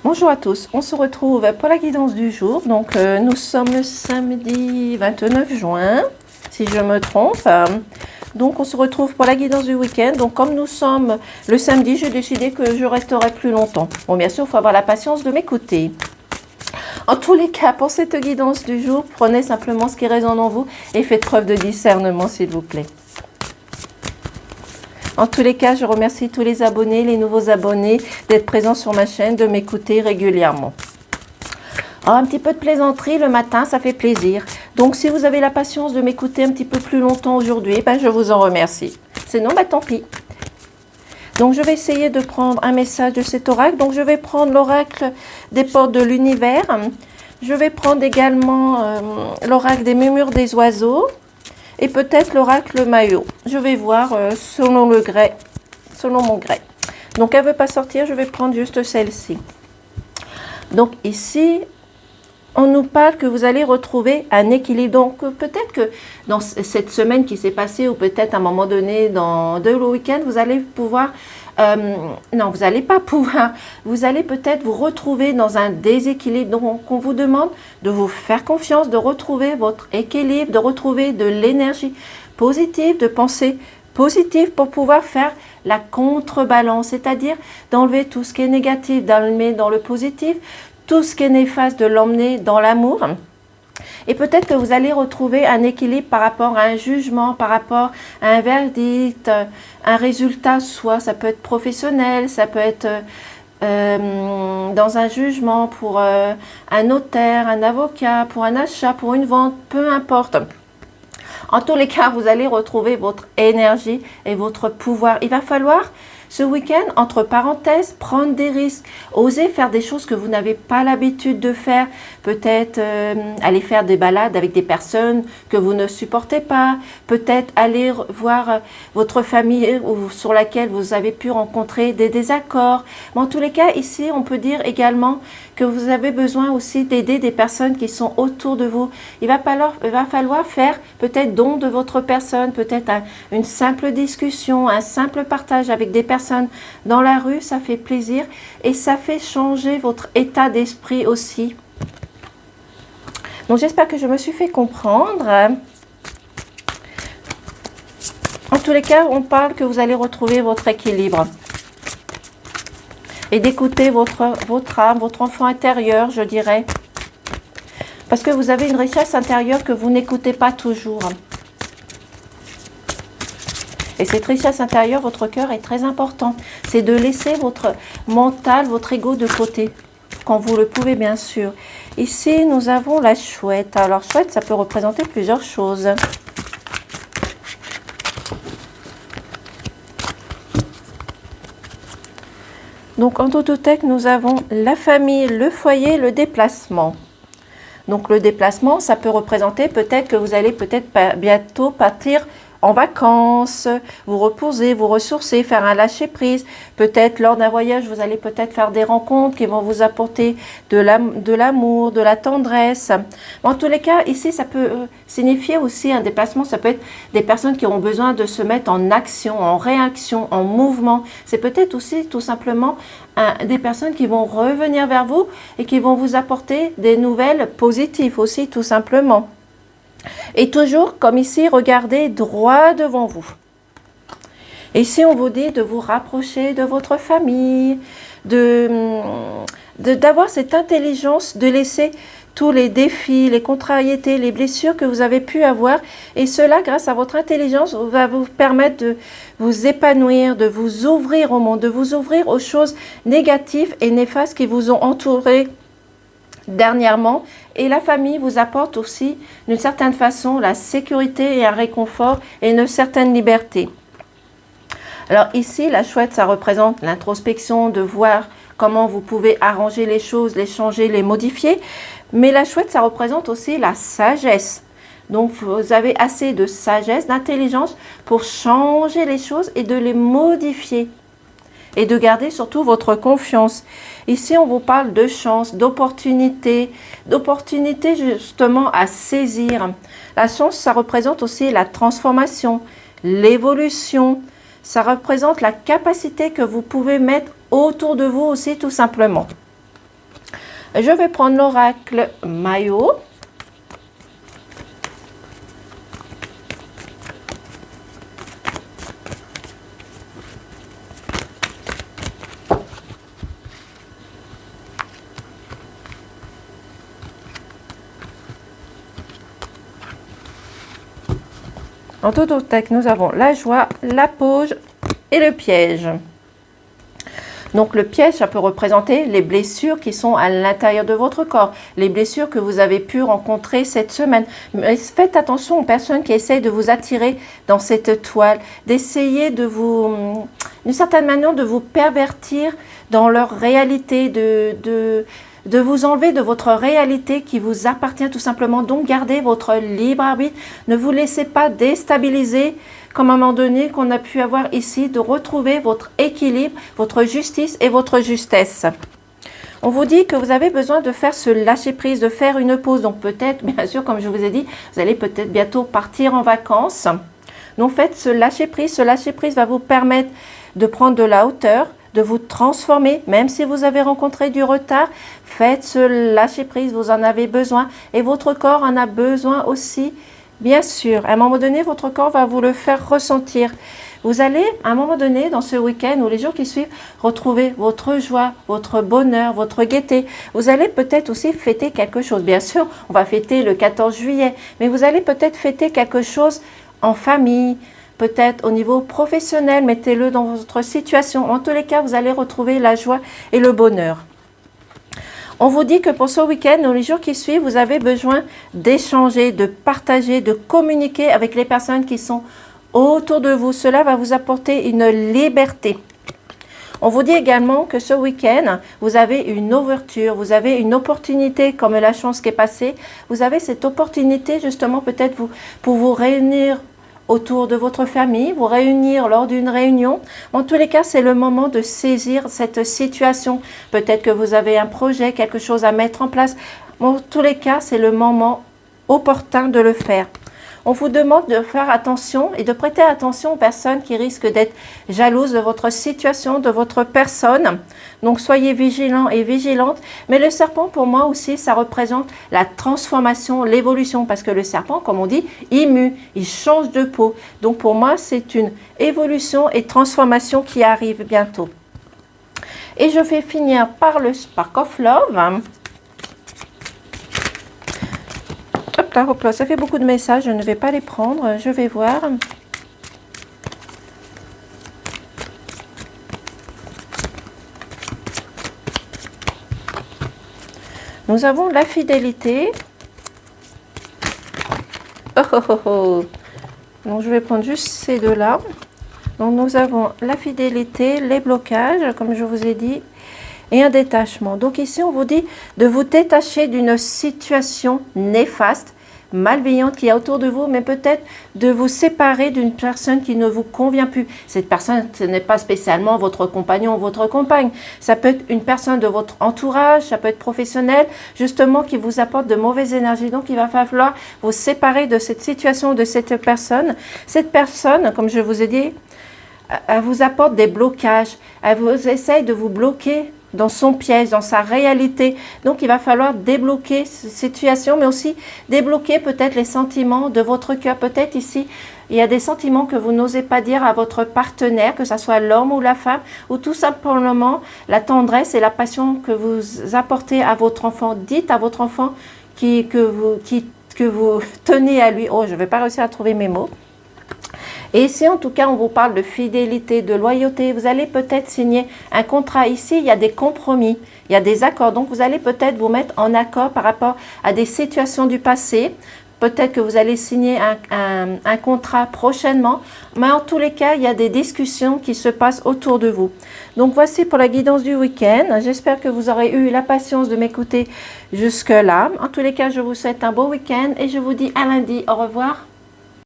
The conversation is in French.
Bonjour à tous, on se retrouve pour la guidance du jour. Donc nous sommes le samedi 29 juin, si je me trompe. Donc on se retrouve pour la guidance du week-end. Donc comme nous sommes le samedi, j'ai décidé que je resterai plus longtemps. Bon, bien sûr, il faut avoir la patience de m'écouter. En tous les cas, pour cette guidance du jour, prenez simplement ce qui résonne en vous et faites preuve de discernement, s'il vous plaît. En tous les cas, je remercie tous les abonnés, les nouveaux abonnés, d'être présents sur ma chaîne, de m'écouter régulièrement. Alors, un petit peu de plaisanterie le matin, ça fait plaisir. Donc, si vous avez la patience de m'écouter un petit peu plus longtemps aujourd'hui, ben, je vous en remercie. Sinon, ben, tant pis. Donc, je vais essayer de prendre un message de cet oracle. Donc, je vais prendre l'oracle des portes de l'univers. Je vais prendre également l'oracle des murmures des oiseaux. Et peut-être l'oracle maillot. Je vais voir selon mon gré. Donc, elle ne veut pas sortir, je vais prendre juste celle-ci. Donc, ici, on nous parle que vous allez retrouver un équilibre. Donc, peut-être que dans cette semaine qui s'est passée, ou peut-être à un moment donné, dans le week-end, vous allez pouvoir... non, vous n'allez pas pouvoir. Vous allez peut-être vous retrouver dans un déséquilibre. Donc, on vous demande de vous faire confiance, de retrouver votre équilibre, de retrouver de l'énergie positive, de penser positive pour pouvoir faire la contrebalance, c'est-à-dire d'enlever tout ce qui est négatif, d'emmener dans le positif, tout ce qui est néfaste, de l'emmener dans l'amour. Et peut-être que vous allez retrouver un équilibre par rapport à un jugement, par rapport à un verdict, un résultat, soit ça peut être professionnel, ça peut être dans un jugement pour un notaire, un avocat, pour un achat, pour une vente, peu importe. En tous les cas, vous allez retrouver votre énergie et votre pouvoir. Il va falloir ce week-end, entre parenthèses, prendre des risques, oser faire des choses que vous n'avez pas l'habitude de faire, peut-être aller faire des balades avec des personnes que vous ne supportez pas, peut-être aller voir votre famille sur laquelle vous avez pu rencontrer des désaccords. Mais en tous les cas, ici, on peut dire également que vous avez besoin aussi d'aider des personnes qui sont autour de vous. Il va falloir faire peut-être don de votre personne, peut-être une simple discussion, un simple partage avec des personnes dans la rue, ça fait plaisir et ça fait changer votre état d'esprit aussi. Donc j'espère que je me suis fait comprendre. En tous les cas, on parle que vous allez retrouver votre équilibre et d'écouter votre âme, votre enfant intérieur, je dirais. Parce que vous avez une richesse intérieure que vous n'écoutez pas toujours. Et cette richesse intérieure, votre cœur est très important. C'est de laisser votre mental, votre ego de côté, quand vous le pouvez bien sûr. Ici, nous avons la chouette. Alors, chouette, ça peut représenter plusieurs choses. Donc, en Tototech, nous avons la famille, le foyer, le déplacement. Donc, le déplacement, ça peut représenter peut-être que vous allez bientôt partir en vacances, vous reposer, vous ressourcer, faire un lâcher-prise. Peut-être lors d'un voyage, vous allez peut-être faire des rencontres qui vont vous apporter de l'amour, de la tendresse. En tous les cas, ici, ça peut signifier aussi un déplacement. Ça peut être des personnes qui ont besoin de se mettre en action, en réaction, en mouvement. C'est peut-être aussi tout simplement des personnes qui vont revenir vers vous et qui vont vous apporter des nouvelles positives aussi, tout simplement. Et toujours, comme ici, regardez droit devant vous. Ici, on vous dit de vous rapprocher de votre famille, d'avoir cette intelligence, de laisser tous les défis, les contrariétés, les blessures que vous avez pu avoir. Et cela, grâce à votre intelligence, va vous permettre de vous épanouir, de vous ouvrir au monde, de vous ouvrir aux choses négatives et néfastes qui vous ont entouré dernièrement. Et la famille vous apporte aussi d'une certaine façon la sécurité et un réconfort et une certaine liberté. Alors ici, la chouette, ça représente l'introspection, de voir comment vous pouvez arranger les choses, les changer, les modifier. Mais la chouette, ça représente aussi la sagesse. Donc vous avez assez de sagesse, d'intelligence pour changer les choses et de les modifier. Et de garder surtout votre confiance. Ici, on vous parle de chance, d'opportunité justement à saisir. La chance, ça représente aussi la transformation, l'évolution. Ça représente la capacité que vous pouvez mettre autour de vous aussi, tout simplement. Je vais prendre l'oracle Maillot. En tout deck, nous avons la joie, la pause et le piège. Donc le piège, ça peut représenter les blessures qui sont à l'intérieur de votre corps, les blessures que vous avez pu rencontrer cette semaine. Mais faites attention aux personnes qui essayent de vous attirer dans cette toile, d'essayer de vous, d'une certaine manière, de vous pervertir dans leur réalité, de vous enlever de votre réalité qui vous appartient tout simplement. Donc gardez votre libre arbitre, ne vous laissez pas déstabiliser comme à un moment donné qu'on a pu avoir ici, de retrouver votre équilibre, votre justice et votre justesse. On vous dit que vous avez besoin de faire ce lâcher prise, de faire une pause. Donc peut-être, bien sûr, comme je vous ai dit, vous allez peut-être bientôt partir en vacances. Donc faites ce lâcher prise. Ce lâcher prise va vous permettre de prendre de la hauteur, de vous transformer, même si vous avez rencontré du retard. Faites ce lâcher prise, vous en avez besoin et votre corps en a besoin aussi. Bien sûr, à un moment donné, votre corps va vous le faire ressentir. Vous allez, à un moment donné, dans ce week-end ou les jours qui suivent, retrouver votre joie, votre bonheur, votre gaieté. Vous allez peut-être aussi fêter quelque chose. Bien sûr, on va fêter le 14 juillet, mais vous allez peut-être fêter quelque chose en famille, peut-être au niveau professionnel. Mettez-le dans votre situation. En tous les cas, vous allez retrouver la joie et le bonheur. On vous dit que pour ce week-end, ou les jours qui suivent, vous avez besoin d'échanger, de partager, de communiquer avec les personnes qui sont autour de vous. Cela va vous apporter une liberté. On vous dit également que ce week-end, vous avez une ouverture, vous avez une opportunité comme la chance qui est passée. Vous avez cette opportunité justement peut-être pour vous réunir autour de votre famille, vous réunir lors d'une réunion. En tous les cas, c'est le moment de saisir cette situation. Peut-être que vous avez un projet, quelque chose à mettre en place. En tous les cas, c'est le moment opportun de le faire. On vous demande de faire attention et de prêter attention aux personnes qui risquent d'être jalouses de votre situation, de votre personne. Donc, soyez vigilants et vigilantes. Mais le serpent, pour moi aussi, ça représente la transformation, l'évolution. Parce que le serpent, comme on dit, il mue, il change de peau. Donc, pour moi, c'est une évolution et transformation qui arrive bientôt. Et je vais finir par le Spark of Love. Hop là, ça fait beaucoup de messages, je ne vais pas les prendre, je vais voir. Nous avons la fidélité. Oh, oh, oh, oh. Donc je vais prendre juste ces deux-là. Donc nous avons la fidélité, les blocages, comme je vous ai dit, et un détachement. Donc ici, on vous dit de vous détacher d'une situation néfaste, malveillante qui est autour de vous, mais peut-être de vous séparer d'une personne qui ne vous convient plus. Cette personne, ce n'est pas spécialement votre compagnon ou votre compagne. Ça peut être une personne de votre entourage, ça peut être professionnel, justement, qui vous apporte de mauvaises énergies. Donc, il va falloir vous séparer de cette situation, de cette personne. Cette personne, comme je vous ai dit, elle vous apporte des blocages. Elle vous essaye de vous bloquer dans son piège, dans sa réalité. Donc, il va falloir débloquer cette situation, mais aussi débloquer peut-être les sentiments de votre cœur. Peut-être ici, il y a des sentiments que vous n'osez pas dire à votre partenaire, que ce soit l'homme ou la femme, ou tout simplement la tendresse et la passion que vous apportez à votre enfant. Dites à votre enfant que vous tenez à lui. Oh, je ne vais pas réussir à trouver mes mots. Et ici, en tout cas, on vous parle de fidélité, de loyauté. Vous allez peut-être signer un contrat. Ici, il y a des compromis, il y a des accords. Donc, vous allez peut-être vous mettre en accord par rapport à des situations du passé. Peut-être que vous allez signer un contrat prochainement. Mais en tous les cas, il y a des discussions qui se passent autour de vous. Donc, voici pour la guidance du week-end. J'espère que vous aurez eu la patience de m'écouter jusque-là. En tous les cas, je vous souhaite un beau week-end et je vous dis à lundi. Au revoir.